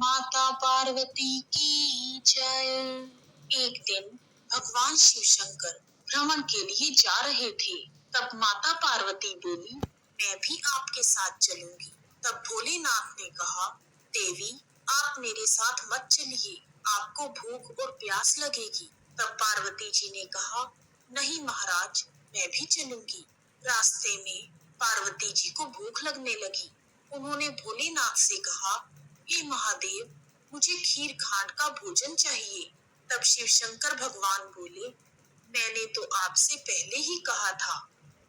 माता पार्वती की जय। एक दिन भगवान शिव शंकर भ्रमण के लिए जा रहे थे। तब माता पार्वती बोली, मैं भी आपके साथ चलूंगी। तब भोलेनाथ ने कहा, देवी आप मेरे साथ मत चलिए, आपको भूख और प्यास लगेगी। तब पार्वती जी ने कहा, नहीं महाराज, मैं भी चलूंगी। रास्ते में पार्वती जी को भूख लगने लगी। उन्होंने भोलेनाथ से कहा, हे महादेव, मुझे खीर खांड का भोजन चाहिए। तब शिव शंकर भगवान बोले, मैंने तो आपसे पहले ही कहा था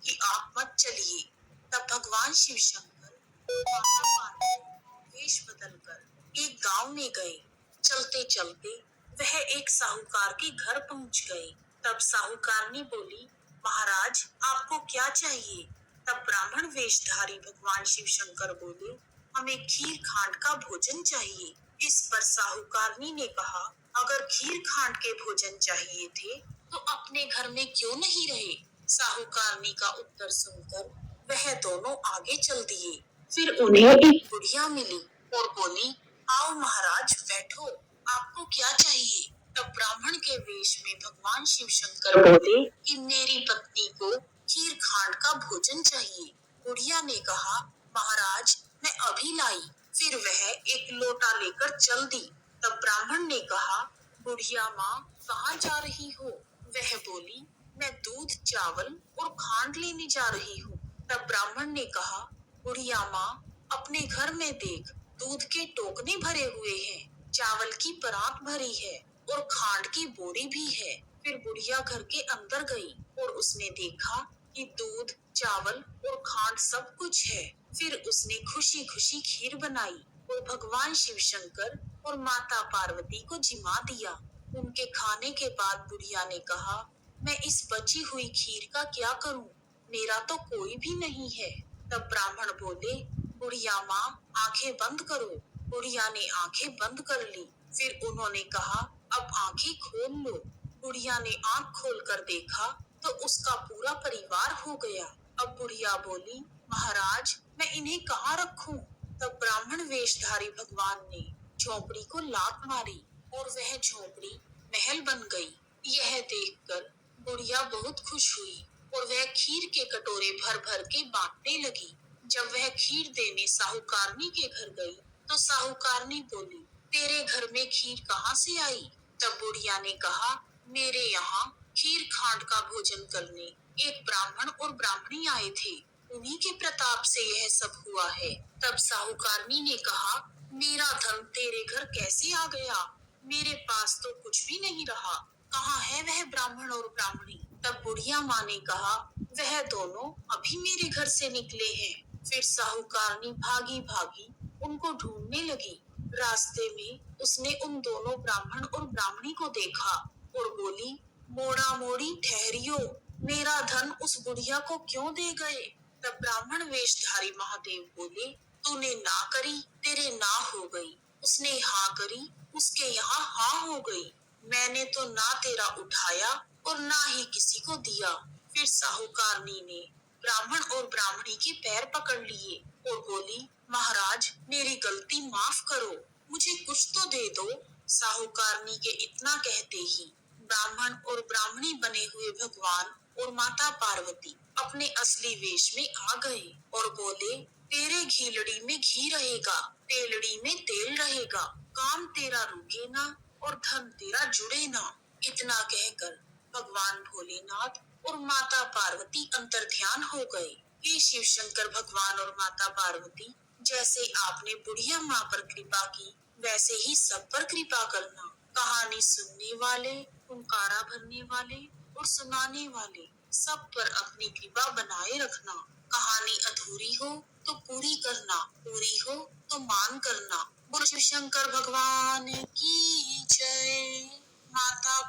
कि आप मत चलिए। तब भगवान शिव शंकर माता पार्वती वेश बदलकर एक गांव में गए। चलते चलते वह एक साहूकार के घर पहुंच गए। तब साहूकारनी बोली, महाराज आपको क्या चाहिए? तब ब्राह्मण वेशधारी भगवान शिव शंकर बोले, हमें खीर खांड का भोजन चाहिए। इस पर साहूकारनी ने कहा, अगर खीर खांड के भोजन चाहिए थे तो अपने घर में क्यों नहीं रहे? साहूकारनी का उत्तर सुनकर वह दोनों आगे चल दिए। फिर उन्हें एक बुढ़िया मिली और बोली, आओ महाराज बैठो, आपको क्या चाहिए? तब ब्राह्मण के वेश में भगवान शिव शंकर बोले कि मेरी पत्नी को खीर खांड का भोजन चाहिए। बुढ़िया ने कहा, महाराज मैं अभी लाई। फिर वह एक लोटा लेकर चल दी। तब ब्राह्मण ने कहा, बुढ़िया माँ कहाँ जा रही हो? वह बोली, मैं दूध चावल और खांड लेने जा रही हूँ। तब ब्राह्मण ने कहा, बुढ़िया माँ अपने घर में देख, दूध के टोकने भरे हुए हैं, चावल की परात भरी है और खांड की बोरी भी है। फिर बुढ़िया घर के अंदर गई और उसने देखा कि दूध चावल और खांड सब कुछ है। फिर उसने खुशी खुशी खीर बनाई और भगवान शिव शंकर और माता पार्वती को जिमा दिया। उनके खाने के बाद बुढ़िया ने कहा, मैं इस बची हुई खीर का क्या करूं? मेरा तो कोई भी नहीं है। तब ब्राह्मण बोले, बुढ़िया माँ आंखें बंद करो। बुढ़िया ने आंखें बंद कर ली। फिर उन्होंने कहा, अब आंखें खोल लो। बुढ़िया ने आंख खोलकर देखा तो उसका पूरा परिवार हो गया। अब बुढ़िया बोली, महाराज मैं इन्हें कहाँ रखूं? तब ब्राह्मण वेशधारी भगवान ने झोपड़ी को लात मारी और वह झोपड़ी महल बन गई। यह देखकर बुढ़िया बहुत खुश हुई और वह खीर के कटोरे भर भर के बांटने लगी। जब वह खीर देने साहूकारनी के घर गई तो साहूकारनी बोली, तेरे घर में खीर कहाँ से आई? तब बुढ़िया ने कहा, मेरे यहाँ खीर खांड का भोजन करने एक ब्राह्मण और ब्राह्मणी आए थे, उन्हीं के प्रताप से यह सब हुआ है। तब साहूकारनी ने कहा, मेरा धन तेरे घर कैसे आ गया? मेरे पास तो कुछ भी नहीं रहा, कहाँ है वह ब्राह्मण और ब्राह्मणी? तब बुढ़िया माँ ने कहा, वह दोनों अभी मेरे घर से निकले हैं। फिर साहूकारनी भागी भागी उनको ढूंढने लगी। रास्ते में उसने उन दोनों ब्राह्मण और ब्राह्मणी को देखा और बोली, मोड़ा मोड़ी ठहरियो, मेरा धन उस बुढ़िया को क्यों दे गए? तब ब्राह्मण वेशधारी महादेव बोले, तूने ना करी, तेरे ना हो गई। उसने हाँ करी, उसके यहाँ हाँ हो गई। मैंने तो ना तेरा उठाया और ना ही किसी को दिया। फिर साहूकारनी ने ब्राह्मण और ब्राह्मणी के पैर पकड़ लिए और बोली, महाराज मेरी गलती माफ करो, मुझे कुछ तो दे दो। साहूकारनी के इतना कहते ही ब्राह्मण और ब्राह्मणी बने हुए भगवान और माता पार्वती अपने असली वेश में आ गए और बोले, तेरे घीलड़ी में घी रहेगा, तेलड़ी में तेल रहेगा, काम तेरा रुके ना और धन तेरा जुड़े ना। इतना कहकर भगवान भोलेनाथ और माता पार्वती अंतर्ध्यान हो गए। हे शिव शंकर भगवान और माता पार्वती, जैसे आपने बुढ़िया माँ पर कृपा की वैसे ही सब पर कृपा करना। कहानी सुनने वाले, हुंकारा भरने वाले और सुनाने वाले सब पर अपनी कृपा बनाए रखना। कहानी अधूरी हो तो पूरी करना, पूरी हो तो मान करना। बोलो शिव शंकर भगवान की जय। माता